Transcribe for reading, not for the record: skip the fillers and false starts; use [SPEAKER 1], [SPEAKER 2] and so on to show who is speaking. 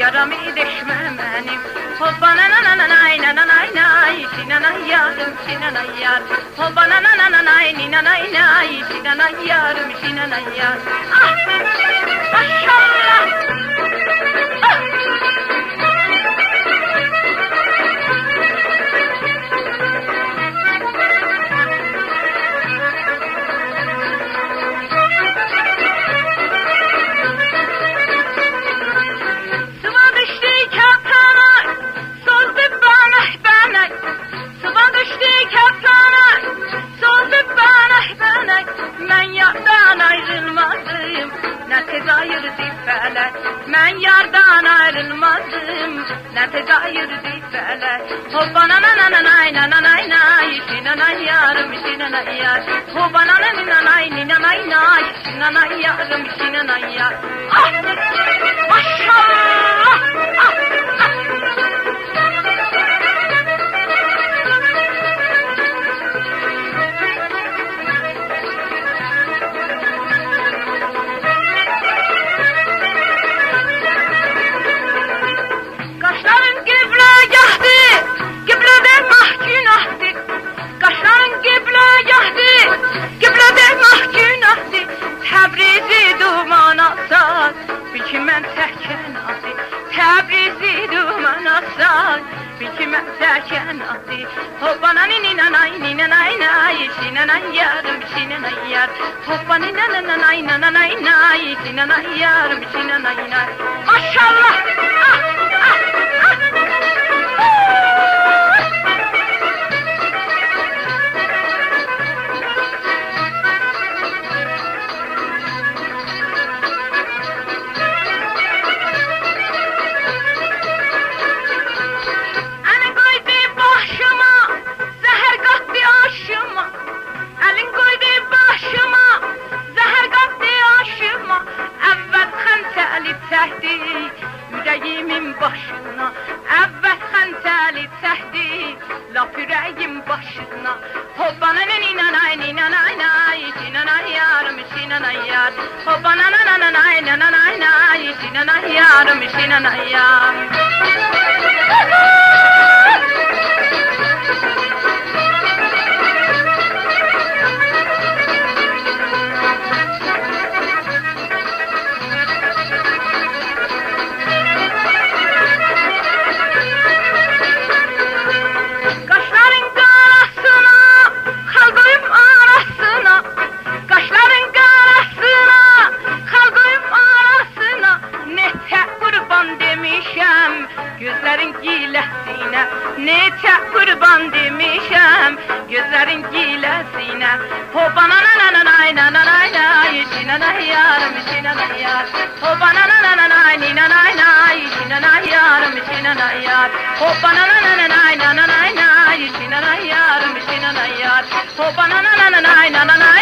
[SPEAKER 1] yaram ideşme benim. Hobbana na na na nay na na nay nay, sinana yarım sinana yar. Hobbana na na na nay ni na nay nay, sinana yarım sinana yar. Ah, maşallah. Ah. Ben yardan ayrılmazdım, ne tegayırdı felek. Hobbana na na na nay na na nay nay, sinana yarım sinana yar. Hobbana na na nay ni na nay nay, sinana yarım sinana yar. Ah, maşallah. Ah, ah. Təbrizi dumana sal, bilkimə səkənatı. Hobbana ni na nay ni na nay nay, sinana yarım sinana yar. Hobbana na na nay na na nay nay, sinana yarım sinana yar. Maşallah. Ah, ah, ah. Yüreğimin başına, əvvəl xəncəli çəkdi, lap yüreğim başına. Hobbana ni na nay ni na nay nay, sinana yarım sinana yar. Hobbana na na na nay na na nay nay, sinana yarım sinana yar. Gözlerin gilesine, neçə qurban demişəm, gözlerin gilesine. Hobbana na na na nay na na nay nay, sinana yarım sinana yar. Hobbana na na na nay ni na nay nay, sinana yarım sinana yar. Hobbana na na na nay na na nay nay, sinana yarım sinana yar. Hobbana na na na nay na na nay.